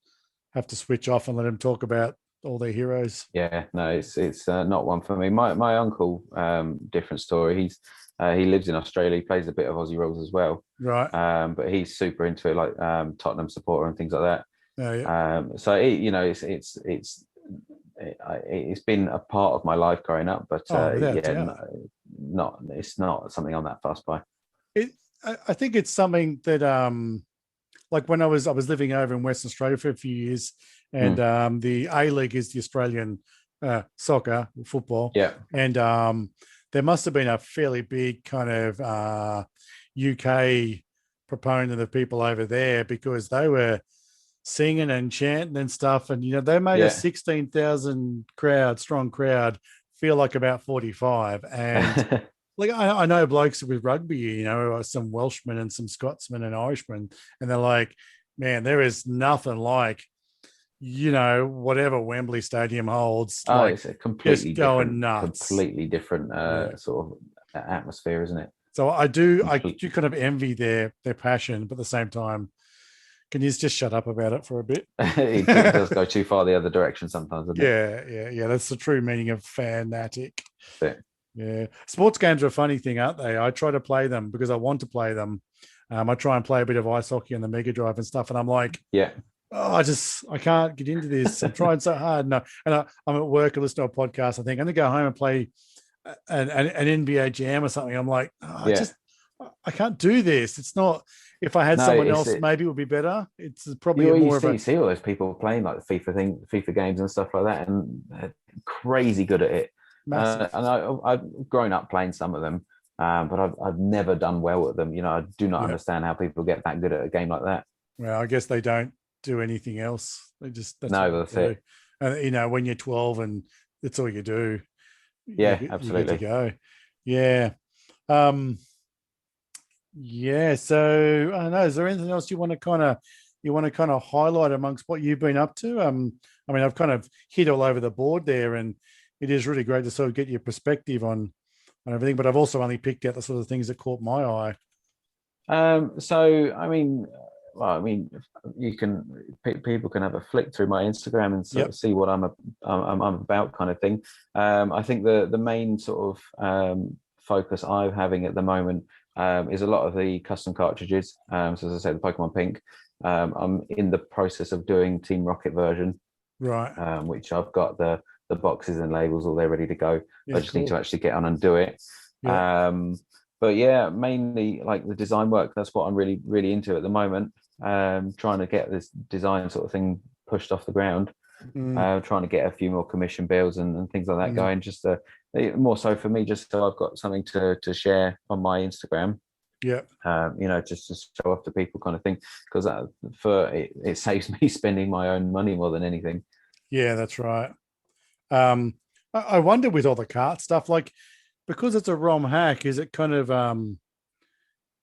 have to switch off and let them talk about all their heroes. Yeah, no, it's not one for me. My uncle, different story. He lives in Australia. He plays a bit of Aussie rules as well. Right. But he's super into it, like Tottenham supporter and things like that. Oh, yeah. So it's been a part of my life growing up, but Oh, without a yeah, doubt. it's not something I'm that fussed by. I think it's something that like when I was living over in Western Australia for a few years, and the A League is the Australian soccer football, Yeah, and there must have been a fairly big kind of UK proponent of people over there because they were singing and chanting and stuff, and they made a yeah. 16,000 strong crowd feel like about 45, and like I know blokes with rugby, some Welshmen and some Scotsmen and Irishmen, and they're like, man, there is nothing like, whatever Wembley Stadium holds, Oh, like it's a just going nuts. completely different Yeah. sort of atmosphere, isn't it? So I do Complete- kind of envy their passion, but at the same time, can you just shut up about it for a bit? it does go too far the other direction sometimes, doesn't it? Yeah. That's the true meaning of fanatic. That's it. Yeah. Sports games are a funny thing, aren't they? I try to play them because I want to play them. I try and play a bit of ice hockey on the Mega Drive and stuff. And I'm like, Yeah, oh, I can't get into this. I'm trying so hard. No. And I'm at work and listen to a podcast. I think I'm going to go home and play an NBA Jam or something. I'm like, oh, yeah. I can't do this. It's not. If I had No, someone else, maybe it would be better. It's probably you more of a see all those people playing like the FIFA games and stuff like that, and they're crazy good at it. massive. And I've grown up playing some of them, but I've never done well at them. I do not Yeah. understand how people get that good at a game like that. Well, I guess they don't do anything else. That's No, what that's they do. it. And when you're 12 and that's all you do, Yeah, you get to absolutely. go. Yeah. Yeah. So I don't know. Is there anything else you want to kind of highlight amongst what you've been up to? I mean, I've kind of hit all over the board there, and it is really great to sort of get your perspective on everything. But I've also only picked out the sort of things that caught my eye. So I mean, well, I mean, people can have a flick through my Instagram and sort Yep. of see what I'm about, kind of thing. I think the main sort of focus I'm having at the moment is a lot of the custom cartridges. So as I said, the Pokemon Pink. I'm in the process of doing Team Rocket version, Right. which I've got the boxes and labels all there ready to go. Yeah, I just need to cool. actually get on and do it. Yeah. But yeah, mainly like the design work. That's what I'm really into at the moment. Trying to get this design sort of thing pushed off the ground. Trying to get a few more commission bills and things like that going. Just more so for me, just so I've got something to share on my Instagram. Yeah. Just to show off to people, kind of thing. Because it saves me spending my own money more than anything. Yeah, that's right. I wonder with all the cart stuff, like because it's a ROM hack, is it kind of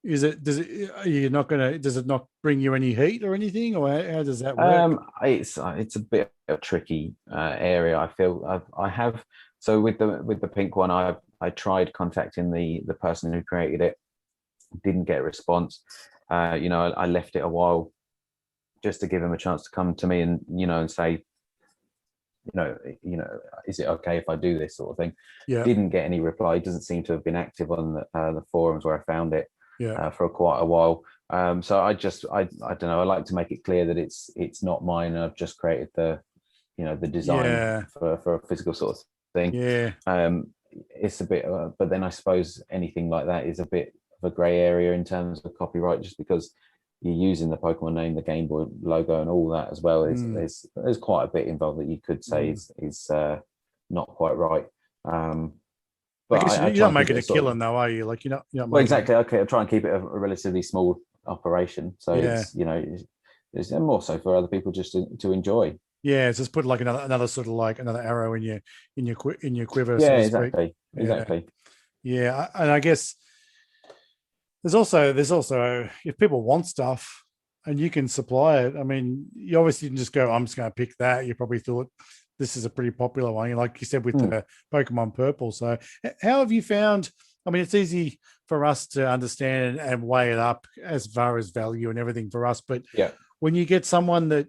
does it are you not gonna does it not bring you any heat or anything, or how does that work? It's a bit of a tricky area. I feel I have so with the pink one, I tried contacting the person who created it, didn't get a response. I left it a while just to give him a chance to come to me and say, is it okay if I do this sort of thing? Yeah. Didn't get any reply. It doesn't seem to have been active on the forums where I found it for quite a while. So I don't know. I like to make it clear that it's not mine. I've just created the design for a physical sort of thing. Yeah. It's a bit, but then I suppose anything like that is a bit of a grey area in terms of copyright, just because you're using the Pokemon name, the Game Boy logo, and all that as well. There's quite a bit involved that you could say is not quite right. But I guess you're not making a killing though, are you? Like you're not well, exactly. Okay, I try and keep it a relatively small operation, so it's more so for other people just to enjoy. Yeah, just put like another sort of like another arrow in your quiver. Yeah, so to exactly, speak. exactly. Yeah, and I guess there's also if people want stuff and you can supply it. I mean, you obviously didn't just go, I'm just going to pick that. You probably thought this is a pretty popular one, like you said with the Pokemon Purple. So how have you found? I mean, it's easy for us to understand and weigh it up as far as value and everything for us, but when you get someone that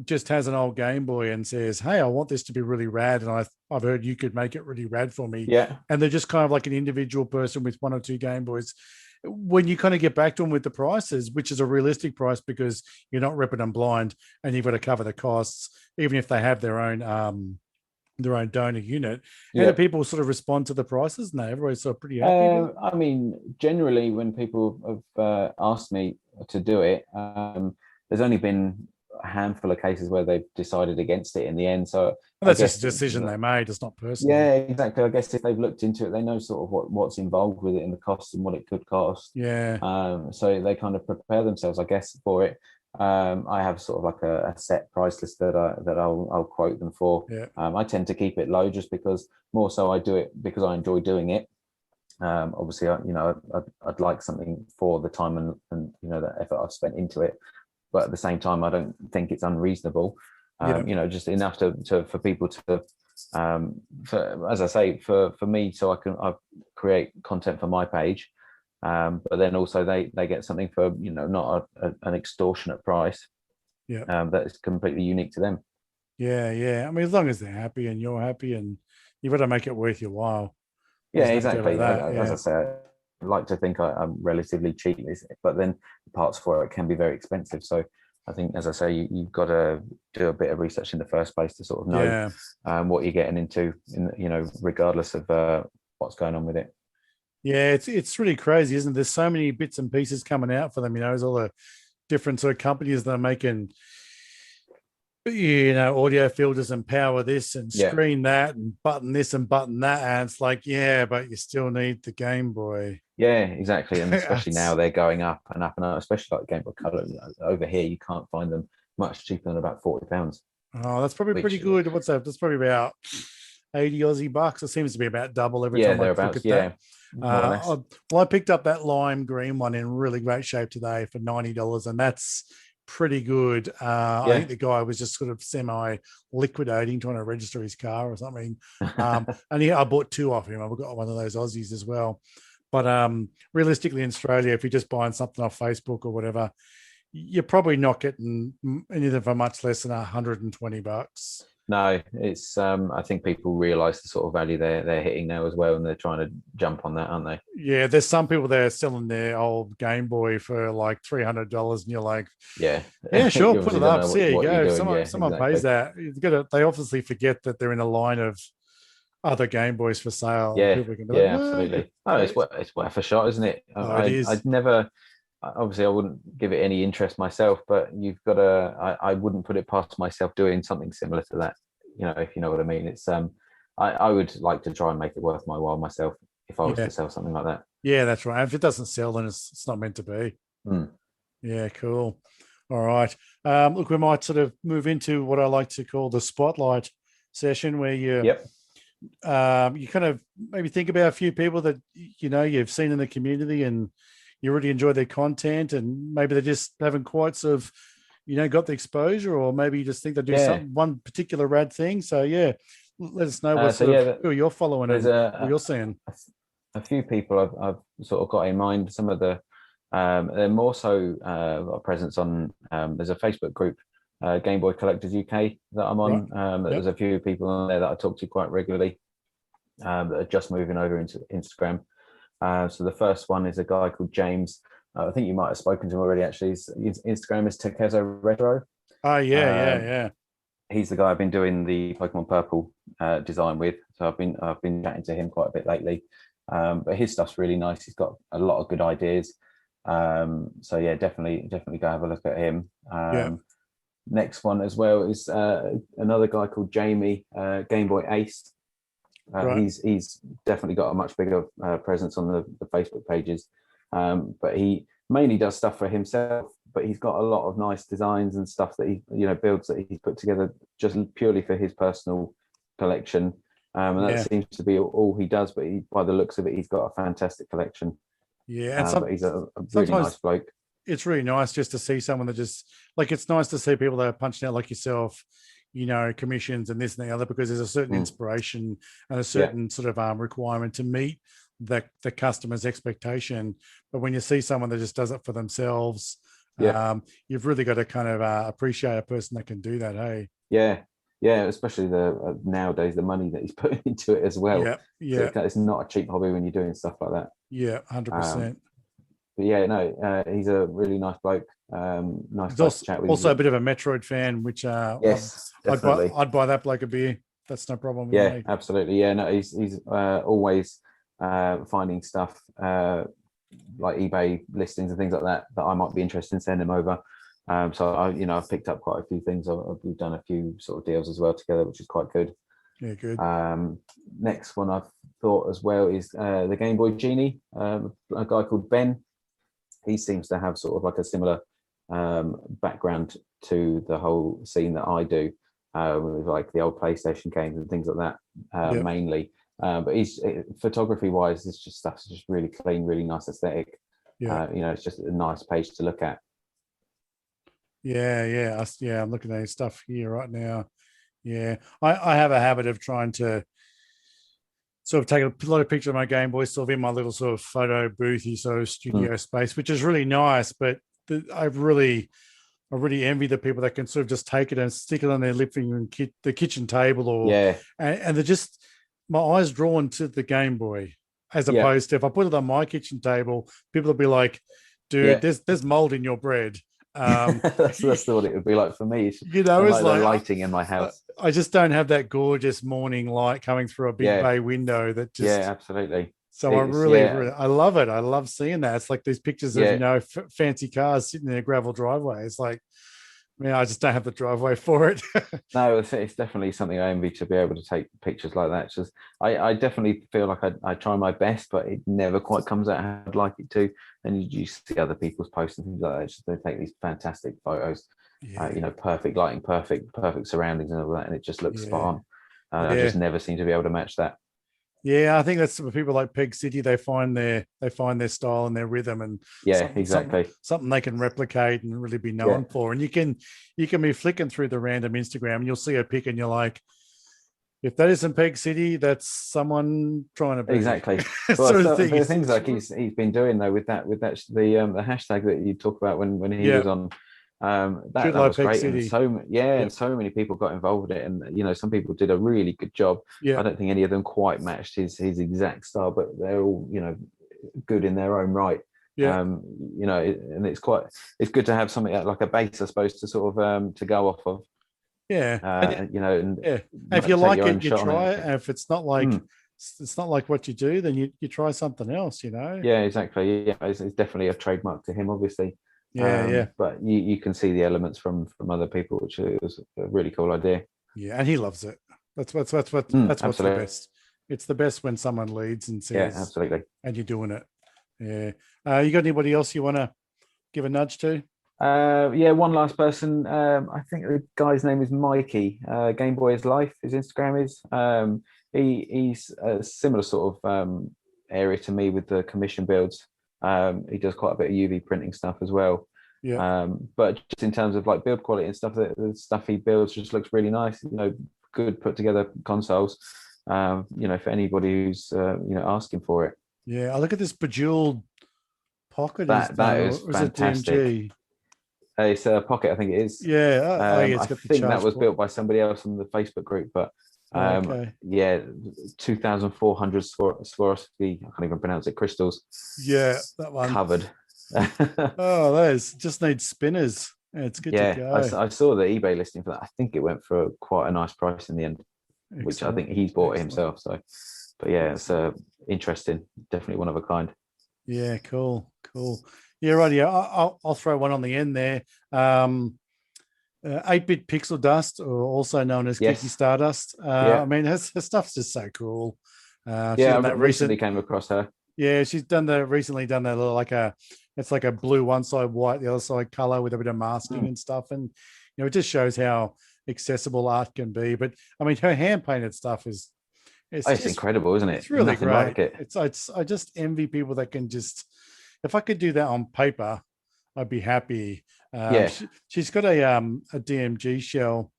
just has an old Game Boy and says, hey, I want this to be really rad, and I've heard you could make it really rad for me, and they're just kind of like an individual person with one or two Game Boys, when you kind of get back to them with the prices, which is a realistic price because you're not ripping them blind and you've got to cover the costs, even if they have their own donor unit. How do people sort of respond to the prices? No, everybody's sort of pretty happy with it. I mean, generally when people have asked me to do it, there's only been a handful of cases where they've decided against it in the end. So that's just a decision they made. It's not personal. Yeah, exactly. I guess if they've looked into it, they know sort of what's involved with it and the cost and what it could cost. Yeah. So they kind of prepare themselves, I guess, for it. I have sort of like a set price list that I'll quote them for. Yeah. I tend to keep it low just because more so I do it because I enjoy doing it. Obviously, I'd like something for the time and the effort I've spent into it, but at the same time, I don't think it's unreasonable. Just enough for people to, as I say, for me, so I create content for my page, but then also they get something for not an extortionate price. That is completely unique to them. Yeah. I mean, as long as they're happy and you're happy, and you've got to make it worth your while. Yeah, exactly. As I say, I like to think I'm relatively cheap, but then the parts for it can be very expensive. So I think, as I say, you've got to do a bit of research in the first place to sort of know what you're getting into, regardless of what's going on with it. Yeah, it's really crazy, isn't it? There's so many bits and pieces coming out for them. There's all the different sort of companies that are making, audio filters and power this and Yeah, screen that and button this and button that. And it's like, yeah, but you still need the Game Boy. yeah, exactly. And especially now It's- they're going up and up and up, especially like Game Boy Color. Over here, you can't find them much cheaper than about £40, oh, that's probably pretty which, good. What's that? That's probably about 80 Aussie bucks. It seems to be about double every yeah, time I look thereabouts. at that. Yeah, more or less. I picked up that lime green one in really great shape today for $90, and that's pretty good. I Yeah. think the guy was just sort of semi liquidating, trying to register his car or something. And I bought two off him. I've got one of those Aussies as well. But realistically, in Australia, if you're just buying something off Facebook or whatever, you're probably not getting anything for much less than $120. No, it's I think people realize the sort of value they're hitting now as well, and they're trying to jump on that, aren't they? Yeah, there's some people there selling their old Game Boy for like $300, and you're like, Yeah. yeah, sure, You put obviously it don't up. know So there you what you're go. doing. Yeah, Someone exactly. pays that. They obviously forget that they're in a line of other Game Boys for sale. Yeah, People can be yeah, like, absolutely. Oh, it's worth a shot, isn't it? oh, it is. I'd never, obviously I wouldn't give it any interest myself, but you've got to, I wouldn't put it past myself doing something similar to that, if you know what I mean. It's I would like to try and make it worth my while myself if I was Yeah, to sell something like that. yeah, that's right. If it doesn't sell, then it's not meant to be. Mm. Yeah, cool. All right. Look, we might sort of move into what I like to call the spotlight session, where Yep. you kind of maybe think about a few people that you've seen in the community and you really enjoy their content, and maybe they just haven't quite sort of got the exposure, or maybe you just think they do Yeah. something, one particular rad thing. So yeah, let us know what So sort yeah, of who you're following there's and what you're seeing. a few people I've sort of got in mind. Some of the they're more so got a presence on. There's a Facebook group, Game Boy Collectors UK, that I'm Right. on. There's a few people on there that I talk to quite regularly, that are just moving over into Instagram. So the first one is a guy called James. I think you might have spoken to him already. Actually, his Instagram is Tekezo Retro. Oh yeah, Um, yeah. He's the guy I've been doing the Pokemon Purple design with. So I've been chatting to him quite a bit lately. But his stuff's really nice. He's got a lot of good ideas. So yeah, definitely go have a look at him. Yeah. Next one as well is another guy called Jamie, Gameboy Ace. Right. He's definitely got a much bigger presence on the Facebook pages, but he mainly does stuff for himself. But he's got a lot of nice designs and stuff that he builds that he's put together just purely for his personal collection, and that seems to be all he does. But by the looks of it, he's got a fantastic collection. Yeah, and but he's a really nice bloke. It's really nice just to see someone that just like, it's nice to see people that are punching out like yourself, commissions and this and the other, because there's a certain inspiration and a certain sort of requirement to meet the customer's expectation. But when you see someone that just does it for themselves, you've really got to kind of appreciate a person that can do that. Hey. Yeah, especially the nowadays, the money that he's putting into it as well. Yeah. So it's not a cheap hobby when you're doing stuff like that. Yeah, 100%. But yeah, no, he's a really nice bloke. Nice to chat with. Also a bit of a Metroid fan, which yes, I'd buy that bloke a beer. That's no problem with yeah, me. absolutely. Yeah, no, he's always finding stuff like eBay listings and things like that I might be interested in sending him over. So I've picked up quite a few things. We've done a few sort of deals as well together, which is quite good. Yeah, good. Next one I've thought as well is the Game Boy Genie, a guy called Ben. He seems to have sort of like a similar background to the whole scene that I do, with like the old PlayStation games and things like that, mainly. But he's photography wise, it's just stuff's just really clean, really nice aesthetic. It's just a nice page to look at. Yeah. I'm looking at his stuff here right now. Yeah, I have a habit of trying to sort of take a lot of pictures of my Game Boy, sort of in my little sort of photo boothy sort of studio space, which is really nice. But I really envy the people that can sort of just take it and stick it on their living room, the kitchen table, or and they're just, my eyes drawn to the Game Boy, as opposed to if I put it on my kitchen table, people will be like, dude, there's mold in your bread. That's what it would be like for me. It's like the lighting in my house. I just don't have that gorgeous morning light coming through a big bay window that just absolutely. So I really, I love it. I love seeing that. It's like these pictures of, fancy cars sitting in a gravel driveway. It's like, man, I just don't have the driveway for it. No, it's definitely something I envy, to be able to take pictures like that. It's just, I definitely feel like I try my best, but it never quite comes out how I'd like it to. And you see other people's posts and things like that. Just, they take these fantastic photos, perfect lighting, perfect surroundings and all that, and it just looks spot on. I just never seem to be able to match that. Yeah, I think that's for people like Peg City. They find their style and their rhythm, and something they can replicate and really be known for. And you can be flicking through the random Instagram, and you'll see a pic, and you're like, if that isn't Peg City, that's someone trying to be. Exactly. Well, the things like he's been doing though with the hashtag that you talk about when he was on. That was great, and so many people got involved with it, and some people did a really good job. I don't think any of them quite matched his exact style, but they're all good in their own right. And it's good to have something like a base, I suppose, to sort of to go off of. And if you like it, you try it. And if it's not like it's not like what you do, then you try something else. Exactly. It's definitely a trademark to him, obviously. But you can see the elements from other people, which is a really cool idea. And he loves it. That's what's the best. It's the best when someone leads and says, absolutely, and you're doing it. You got anybody else you want to give a nudge to? One last person. I think the guy's name is Mikey. Gameboy is Life, his Instagram is. He's a similar sort of area to me with the commission builds. He does quite a bit of UV printing stuff as well. But just in terms of like build quality and stuff, the stuff he builds just looks really nice. Good put together consoles. For anybody who's asking for it. I look at this bejeweled pocket. That is fantastic. It DMG? It's a pocket, I think it is. I think that was built by somebody else in the Facebook group, but 2,400 Swarovski, I can't even pronounce it, crystals. That one covered. Those just need spinners. It's good to go. I saw the eBay listing for that. I think it went for quite a nice price in the end. Excellent. Which I think he's bought it himself. So, but it's interesting. Definitely one of a kind. Yeah, cool. Yeah, right. Yeah, I'll throw one on the end there. 8-bit Pixel Dust, or also known as Kiki Stardust. I mean, her stuff's just so cool. I recently came across her. Yeah, she's recently done that little it's like a blue one side, white the other side color with a bit of masking and stuff, and it just shows how accessible art can be. But I mean, her hand painted stuff it's incredible, isn't it? It's really great. I just envy people that can just. If I could do that on paper, I'd be happy. She's got a DMG shell,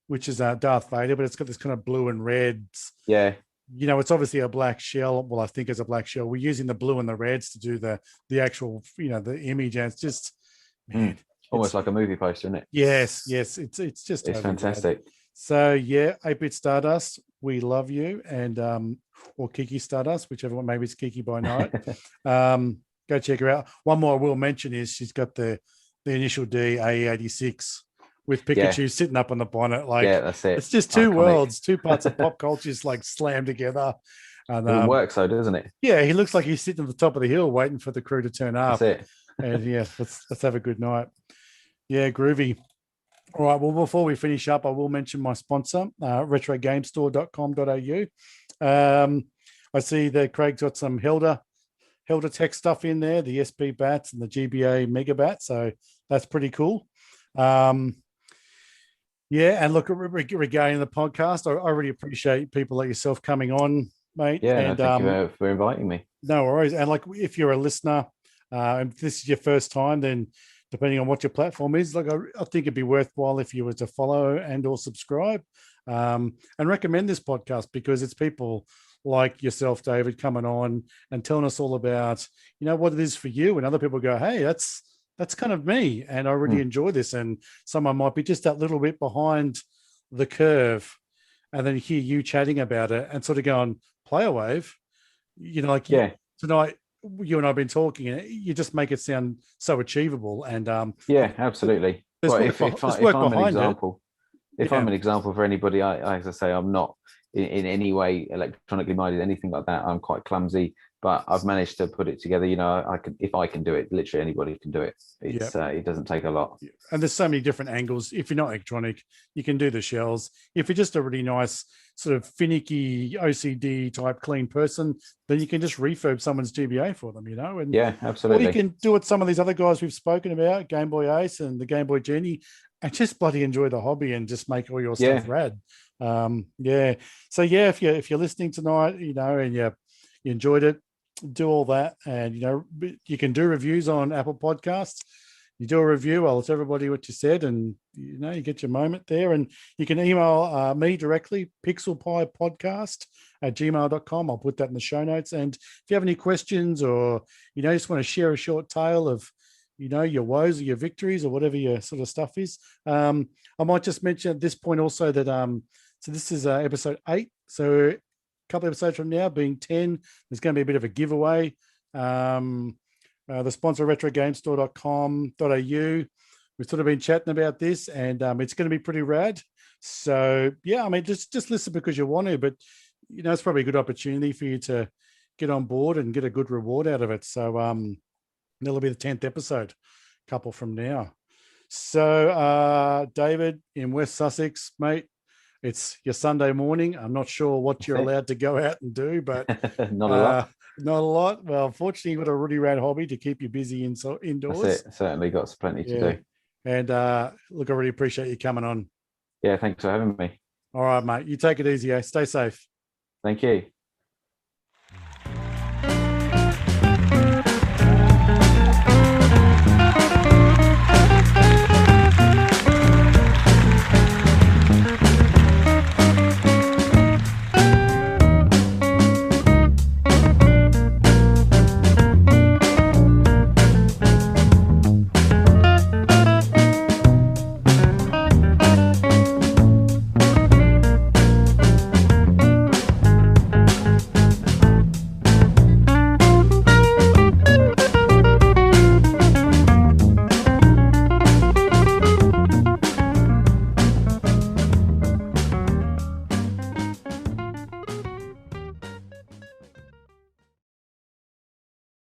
which is Darth Vader, but it's got this kind of blue and reds. It's obviously a black shell. Well, I think it's a black shell. We're using the blue and the reds to do the actual, the image, and it's just almost like a movie poster, isn't it? Yes. It's just totally fantastic. Rad. So 8-bit Stardust, we love you, and or Kiki Stardust, whichever one. Maybe it's Kiki by night. Go check her out. One more I will mention is she's got the initial D AE86 with Pikachu sitting up on the bonnet. That's it. It's just two worlds, two parts of pop culture just slammed together. And it works though, doesn't it? Yeah, he looks like he's sitting at the top of the hill waiting for the crew to turn up. That's it. And let's have a good night. Yeah, groovy. All right. Well, before we finish up, I will mention my sponsor, retrogamestore.com.au. I see that Craig's got some Hilda tech stuff in there, the SP bats and the GBA mega bat. So that's pretty cool. And look, regarding the podcast, I really appreciate people like yourself coming on, mate. Thank you for inviting me. No worries. And if you're a listener, and if this is your first time, then depending on what your platform is, I think it'd be worthwhile if you were to follow and or subscribe, and recommend this podcast, because it's people like yourself, David, coming on and telling us all about, what it is for you. And other people go, hey, that's kind of me. And I really enjoy this. And someone might be just that little bit behind the curve, and then hear you chatting about it and sort of going, Player Wave, tonight, you and I've been talking, and you just make it sound so achievable. And absolutely. If I'm an example for anybody, as I say, I'm not. in any way electronically minded, anything like that. I'm quite clumsy, but I've managed to put it together. You know, if I can do it, literally anybody can do it. It's it doesn't take a lot. And there's so many different angles. If you're not electronic, you can do the shells. If you're just a really nice sort of finicky OCD type clean person, then you can just refurb someone's GBA for them, you know. And yeah, absolutely. Or you can do what some of these other guys we've spoken about, Game Boy Ace and the Game Boy Genie, and just bloody enjoy the hobby and just make all your stuff rad. So if you're listening tonight, you know, and you enjoyed it, do all that. And you know, you can do reviews on Apple Podcasts. You do a review, I'll tell everybody what you said, and you know, you get your moment there. And you can email me directly, pixelpiepodcast@gmail.com. I'll put that in the show notes. And if you have any questions, or you know, just want to share a short tale of, you know, your woes or your victories or whatever your sort of stuff is, I might just mention at this point also that so this is episode 8. So a couple of episodes from now, being 10, there's going to be a bit of a giveaway. The sponsor, retrogamestore.com.au. We've sort of been chatting about this, and it's going to be pretty rad. So yeah, I mean, just listen because you want to, but you know, it's probably a good opportunity for you to get on board and get a good reward out of it. So that'll be the 10th episode, a couple from now. So David in West Sussex, mate, it's your Sunday morning. I'm not sure what you're allowed to go out and do, but not a lot. Not a lot. Well, unfortunately, you've got a really rad hobby to keep you busy indoors. That's it. Certainly got plenty to do. And look, I really appreciate you coming on. Yeah, thanks for having me. All right, mate. You take it easy. Stay safe. Thank you.